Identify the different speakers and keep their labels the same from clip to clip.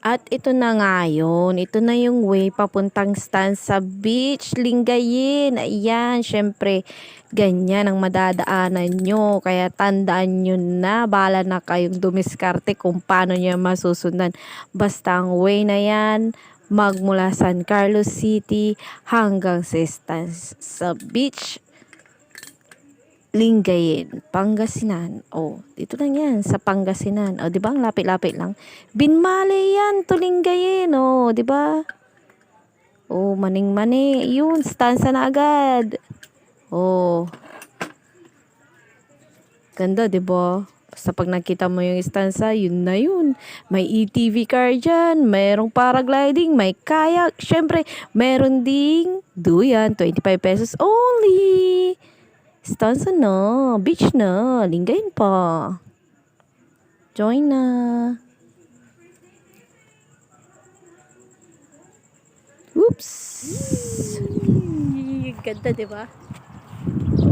Speaker 1: At ito na nga yun. Ito na yung way papuntang Stanza Beach, Lingayen. Ayan, syempre, ganyan ang madadaanan nyo. Kaya tandaan nyo na, bahala na kayong dumiskarte kung paano nyo masusundan. Basta ang way na yan, magmula San Carlos City hanggang sa Stanza Beach, Lingayen, Pangasinan. Oh, dito lang yan sa Pangasinan. Oh, 'di ba? Ang lapit-lapit lang. Binmale yan to Lingayen, oh, 'di ba? Oh, maning-mani, 'yun, stanza na agad. Oh, ganda, 'di ba? Basta pag nakita mo yung stanza, yun na yun. May ATV car dyan, mayroong paragliding, may kayak. Syempre, meron ding duyan, 25 pesos only. Stanza na, beach na, Lingayen pa. Join na. Oops. Ganda, di ba?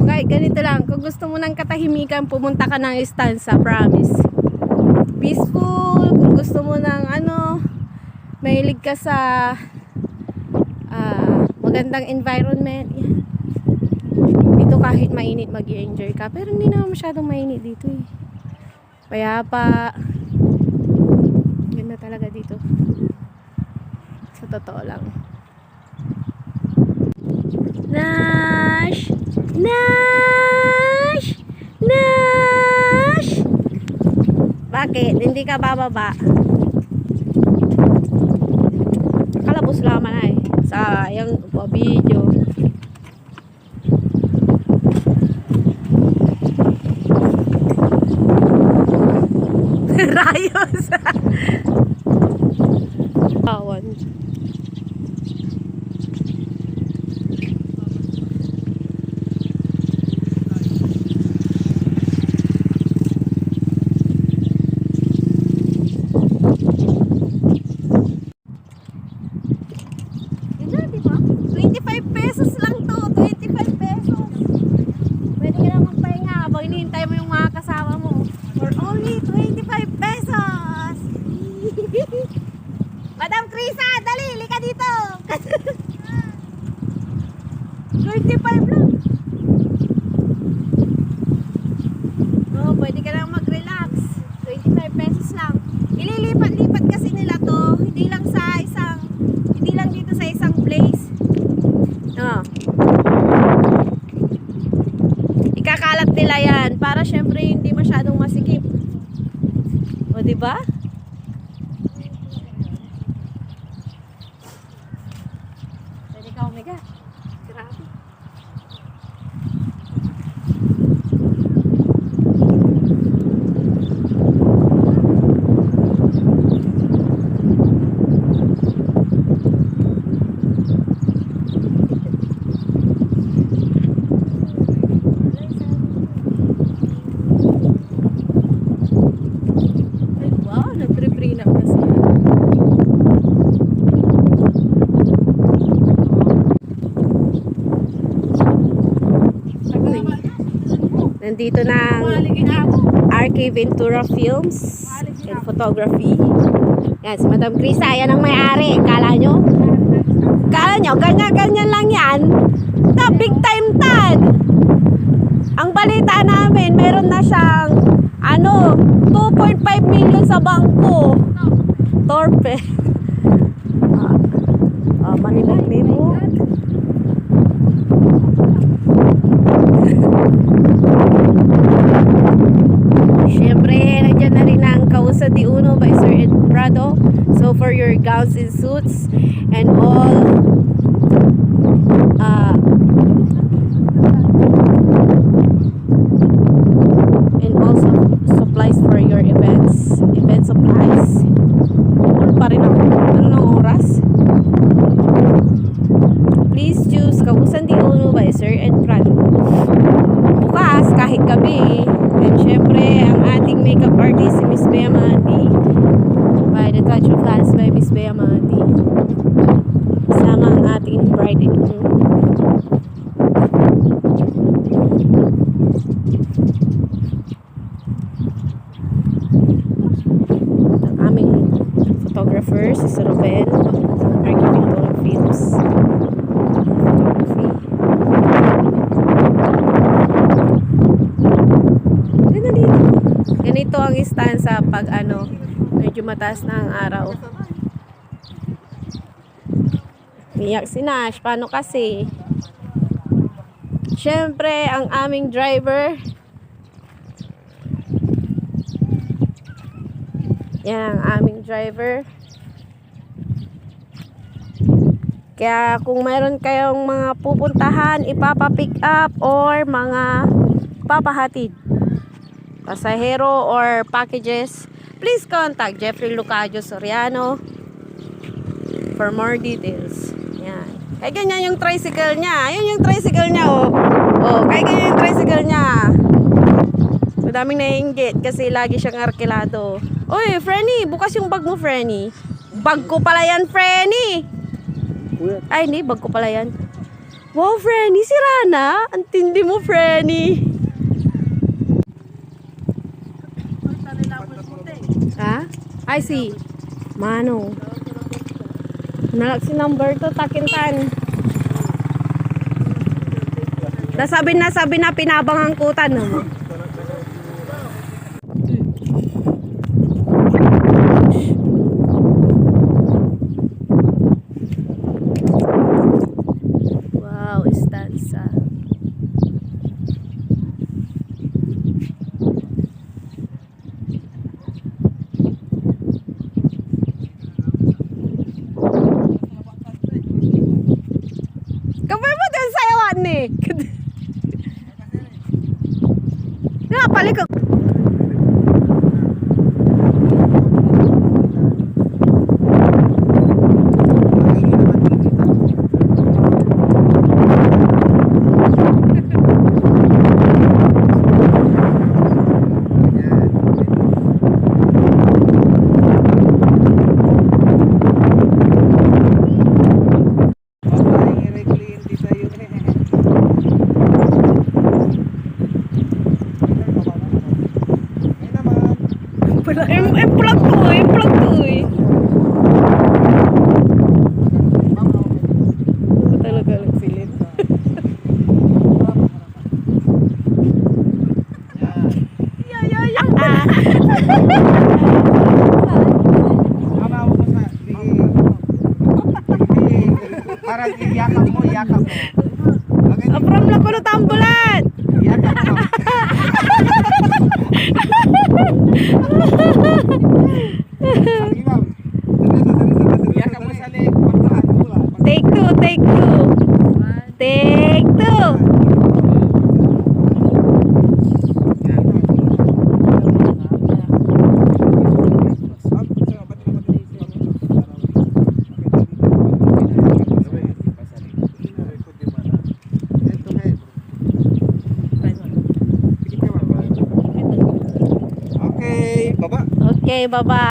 Speaker 1: Kahit ganito lang, kung gusto mo ng katahimikan, pumunta ka ng stanza, promise. Peaceful, kung gusto mo ng mahilig ka sa magandang environment, yan. Dito kahit mainit mag-i-enjoy ka, pero hindi naman masyadong mainit dito eh. Kaya pa ganda talaga dito. Sa totoo lang. Nash! Nash! Nash! Bakit? Hindi ka bababa? Kalabos lamang na eh. Sayang po video. Rayos. Awan. Ganda, diba? 25 pesos lang to. 25 pesos. Pwede ka na magpahinga habang hinihintay mo yung mga kasama mo. For only 25 pesos. Madam Krisa, dali, lika dito. 25 lang. Oh, pwede ka lang mag-relax. 25 pesos lang. Ililipat-lipat kasi nila to, hindi lang dito sa isang place. Oh. Ikakalat nila yan para syempre hindi masyadong masikip. O, diba? Pwede ka umiga. Grabe. Nandito na RK Ventura Films and Photography. Yan, si Madam Krisa, yan ang may-ari. Kala nyo, ganyan-ganyan lang yan. Na big time tad. Ang balita namin, meron na siyang 2.5 million sa bangko. Torpe. Manila, Memo. Siyempre, nandiyan na rin ang Causa de Uno by Sir Ed Prado. So, for your gowns and suits and all and also supplies for your event supplies. Ano pa rin ako? Ano ng oras? Please choose Causa de Uno by Sir Ed Prado. Bukas, kahit gabi. And syempre, ang ating makeup artist si Miss Bea Mahati. By the touch of hands by Miss Bea Mahati. Kasama ang ating bride and groom. Ang aming photographer, si Sir Ruben. Siyempre, Kapitol Films. Photography. Ganda dito. Ganito ang istansa pag medyo mataas na ang araw. Iyak si Nash. Paano kasi? Siyempre, ang aming driver. Yan ang aming driver. Kaya kung mayroon kayong mga pupuntahan, ipapapick up or mga papahatid, pasahero or packages, please contact Jeffrey Lucadio Soriano for more details. Yan. Kaya ganyan yung tricycle niya. Ayun yung tricycle niya, oh. Oh, kaya ganyan yung tricycle niya. Madaming naiinggit kasi lagi siyang arkilado. Oy, Frenny, bukas yung bag mo, Frenny. Bag ko pala yan, Frenny. Ay, hindi, bag ko pala yan. Wow, Frenny, sira na. Ang tindi mo, Frenny. Ha? I see. Manong. Nalak si number 2, takintan. Sabi na pinabang ang kutan mo. Wow, istansa. Kapag mo din sayawan ni. Napalik ako. Plug ko eh. Talaga nagsilip.
Speaker 2: Parang iyakap mo.
Speaker 1: From lang ko na tambulan.
Speaker 2: Iyakap mo. Iyakap mo sa leg.
Speaker 1: Take two. Take two.
Speaker 2: Okay, baba.
Speaker 1: Okay, baba.